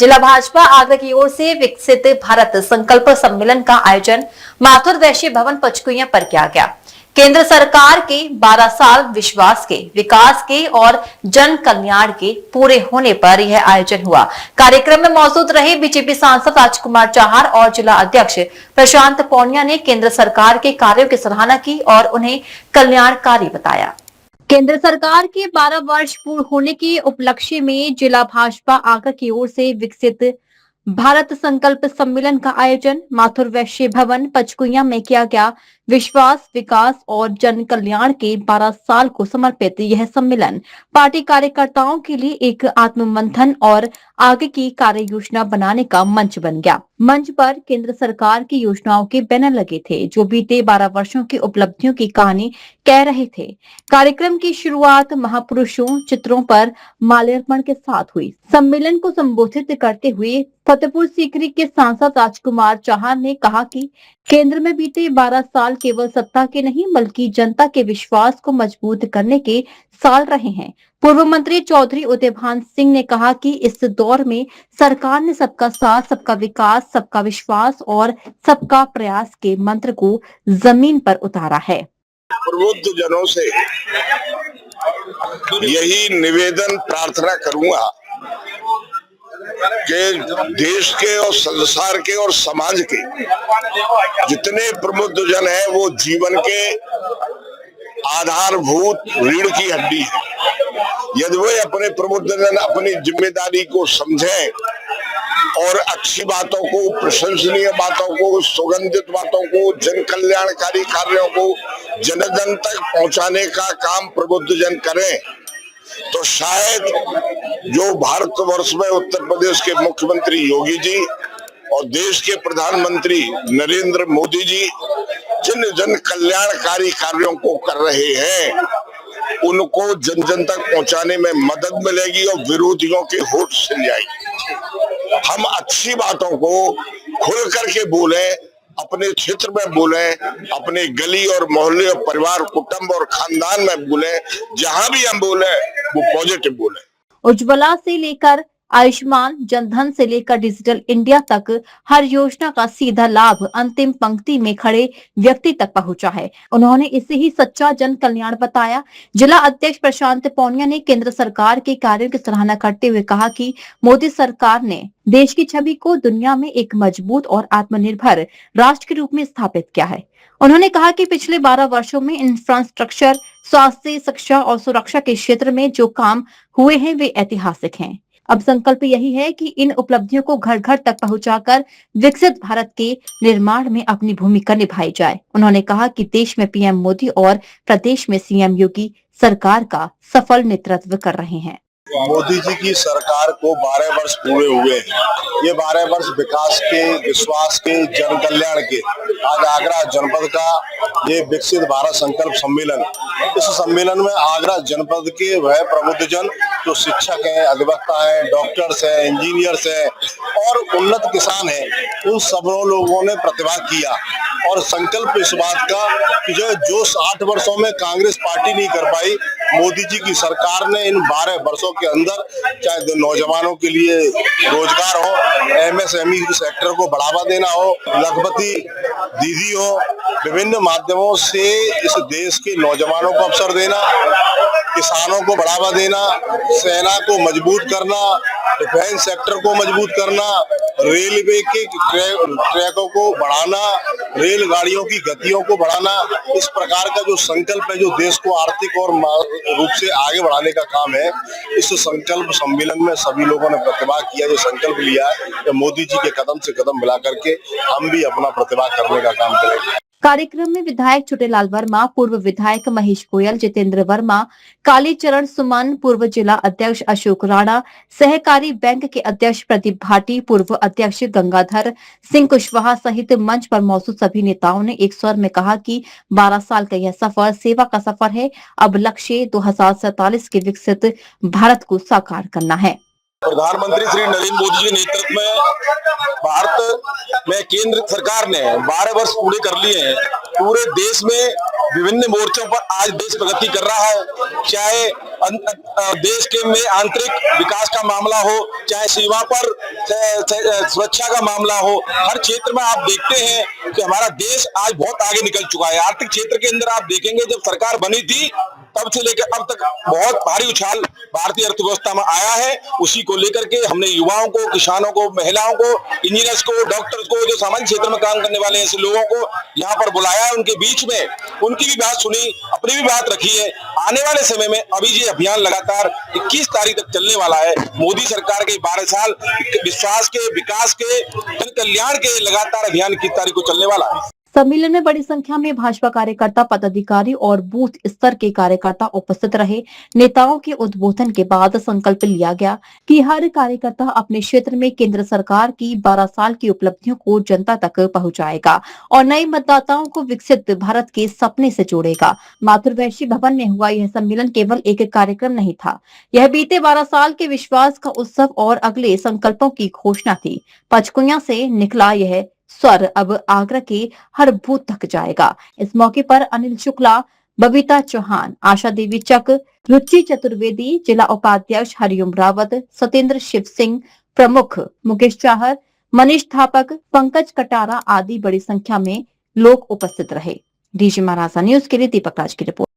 जिला भाजपा आगरा की ओर से विकसित भारत संकल्प सम्मेलन का आयोजन माथुर वैश्य भवन पंचकुइयां पर किया गया। केंद्र सरकार के 12 साल विश्वास के, विकास के और जन कल्याण के पूरे होने पर यह आयोजन हुआ। कार्यक्रम में मौजूद रहे बीजेपी सांसद राजकुमार चाहर और जिला अध्यक्ष प्रशांत पौनिया ने केंद्र सरकार के कार्यों की सराहना की और उन्हें कल्याणकारी बताया। केंद्र सरकार के 12 वर्ष पूर्ण होने के उपलक्ष्य में जिला भाजपा आगरा की ओर से विकसित भारत संकल्प सम्मेलन का आयोजन माथुर वैश्य भवन पंचकुइयां में किया गया। विश्वास, विकास और जन कल्याण के 12 साल को समर्पित यह सम्मेलन पार्टी कार्यकर्ताओं के लिए एक आत्ममंथन और आगे की कार्य योजना बनाने का मंच बन गया। मंच पर केंद्र सरकार की योजनाओं के बैनर लगे थे जो बीते 12 वर्षों की उपलब्धियों की कहानी कह रहे थे। कार्यक्रम की शुरुआत महापुरुषों चित्रों पर माल्यार्पण के साथ हुई। सम्मेलन को संबोधित करते हुए फतेहपुर सीकरी के सांसद राजकुमार चाहर ने कहा कि केंद्र में बीते 12 साल केवल सत्ता के नहीं बल्कि जनता के विश्वास को मजबूत करने के साल रहे हैं। पूर्व मंत्री चौधरी उदयभान सिंह ने कहा कि इस दौर में सरकार ने सबका साथ, सबका विकास, सबका विश्वास और सबका प्रयास के मंत्र को जमीन पर उतारा है। प्रबुद्ध जनों से यही निवेदन प्रार्थना करूंगा कि देश के और संसार के और समाज के जितने प्रबुद्ध जन हैं वो जीवन के आधारभूत रीढ़ की हड्डी है। यदि वे अपने प्रबुद्ध जन अपनी जिम्मेदारी को समझें और अच्छी बातों को, प्रशंसनीय बातों को, सुगंधित बातों को, जन कल्याणकारी कार्यों को जन जन तक पहुंचाने का काम प्रबुद्ध जन करें तो शायद जो भारतवर्ष में उत्तर प्रदेश के मुख्यमंत्री योगी जी और देश के प्रधानमंत्री नरेंद्र मोदी जी जिन जन कल्याणकारी कार्यों को कर रहे हैं उनको जन जन तक पहुंचाने में मदद मिलेगी और विरोधियों के होठ सिल जाएगी। हम अच्छी बातों को खुल करके बोलें, अपने क्षेत्र में बोलें, अपने गली और मोहल्ले और परिवार, कुटुंब और खानदान में बोलें, जहां भी हम बोले वो पॉजिटिव बोले। उज्ज्वला से लेकर आयुष्मान, जनधन से लेकर डिजिटल इंडिया तक हर योजना का सीधा लाभ अंतिम पंक्ति में खड़े व्यक्ति तक पहुंचा है। उन्होंने इसे ही सच्चा जन कल्याण बताया। जिला अध्यक्ष प्रशांत पौनिया ने केंद्र सरकार के कार्यों की सराहना करते हुए कहा कि मोदी सरकार ने देश की छवि को दुनिया में एक मजबूत और आत्मनिर्भर राष्ट्र के रूप में स्थापित किया है। उन्होंने कहा कि पिछले 12 वर्षों में इंफ्रास्ट्रक्चर, स्वास्थ्य, शिक्षा और सुरक्षा के क्षेत्र में जो काम हुए हैं वे ऐतिहासिक हैं। अब संकल्प यही है कि इन उपलब्धियों को घर घर तक पहुंचाकर विकसित भारत के निर्माण में अपनी भूमिका निभाई जाए। उन्होंने कहा कि देश में पीएम मोदी और प्रदेश में सीएम योगी सरकार का सफल नेतृत्व कर रहे हैं। मोदी जी की सरकार को 12 वर्ष पूरे हुए हैं। ये 12 वर्ष विकास के, विश्वास के, जन कल्याण के। आज आगरा जनपद का ये विकसित भारत संकल्प सम्मेलन, इस सम्मेलन में आगरा जनपद के वह प्रबुद्ध जन जो शिक्षक हैं, अधिवक्ता हैं, डॉक्टर्स हैं, इंजीनियर्स हैं और उन्नत किसान हैं, उन सब लोगों ने प्रतिभाग किया और संकल्प इस बात का कि जो 60 वर्षों में कांग्रेस पार्टी नहीं कर पाई, मोदी जी की सरकार ने इन 12 वर्षों के अंदर, चाहे नौजवानों के लिए रोजगार हो, एमएसएमई सेक्टर को बढ़ावा देना हो, लखपति दीदी हो, विभिन्न माध्यमों से इस देश के नौजवानों को अवसर देना, किसानों को बढ़ावा देना, सेना को मजबूत करना, डिफेंस सेक्टर को मजबूत करना, रेलवे के ट्रैकों को बढ़ाना, रेलगाड़ियों की गतियों को बढ़ाना, इस प्रकार का जो संकल्प है जो देश को आर्थिक और रूप से आगे बढ़ाने का काम है, इस संकल्प सम्मेलन में सभी लोगों ने प्रतिभाग किया। जो संकल्प लिया है कि मोदी जी के कदम से कदम मिला करके हम भी अपना प्रतिभाग करने का काम करेंगे। कार्यक्रम में विधायक छोटेलाल वर्मा, पूर्व विधायक महेश गोयल, जितेंद्र वर्मा, कालीचरण सुमन, पूर्व जिला अध्यक्ष अशोक राणा, सहकारी बैंक के अध्यक्ष प्रदीप भाटी, पूर्व अध्यक्ष गंगाधर सिंह कुशवाहा सहित मंच पर मौजूद सभी नेताओं ने एक स्वर में कहा कि 12 साल का यह सफर सेवा का सफर है। अब लक्ष्य 2047 के विकसित भारत को साकार करना है। प्रधानमंत्री श्री नरेंद्र मोदी जी के नेतृत्व में भारत में केंद्र सरकार ने 12 वर्ष पूरे कर लिए हैं। पूरे देश में विभिन्न मोर्चों पर आज देश प्रगति कर रहा है, चाहे देश के में आंतरिक विकास का मामला हो, चाहे सीमा पर सुरक्षा का मामला हो, हर क्षेत्र में आप देखते हैं कि हमारा देश आज बहुत आगे निकल चुका है। आर्थिक क्षेत्र के अंदर आप देखेंगे जब सरकार बनी थी तब से लेकर अब तक बहुत भारी उछाल भारतीय अर्थव्यवस्था में आया है। उसी को लेकर के हमने युवाओं को, किसानों को, महिलाओं को, इंजीनियर्स को, डॉक्टर्स को, जो सामाजिक क्षेत्र में काम करने वाले ऐसे लोगों को यहाँ पर बुलाया है, उनके बीच में उनकी भी बात सुनी, अपनी भी बात रखी है। आने वाले समय में अभी ये अभियान लगातार 21 तारीख तक चलने वाला है। मोदी सरकार के 12 साल विश्वास के, विकास के, जन कल्याण के लगातार अभियान 21 तारीख को चलने वाला है। सम्मेलन में बड़ी संख्या में भाजपा कार्यकर्ता, पदाधिकारी और बूथ स्तर के कार्यकर्ता उपस्थित रहे। नेताओं के उद्बोधन के बाद संकल्प लिया गया कि हर कार्यकर्ता अपने क्षेत्र में केंद्र सरकार की 12 साल की उपलब्धियों को जनता तक पहुंचाएगा और नए मतदाताओं को विकसित भारत के सपने से जोड़ेगा। मातृवैश्य भवन में हुआ यह सम्मेलन केवल एक कार्यक्रम नहीं था, यह बीते 12 साल के विश्वास का उत्सव और अगले संकल्पों की घोषणा थी। पचकुइयां से निकला यह स्वर अब आगरा के हर बूथ तक जाएगा। इस मौके पर अनिल शुक्ला, बबीता चौहान, आशा देवी चक, रुचि चतुर्वेदी, जिला उपाध्यक्ष हरिओम रावत, सत्येंद्र शिव सिंह प्रमुख, मुकेश चाहर, मनीष थापक, पंकज कटारा आदि बड़ी संख्या में लोग उपस्थित रहे। डीजी महाराजा न्यूज के लिए दीपक राज की रिपोर्ट।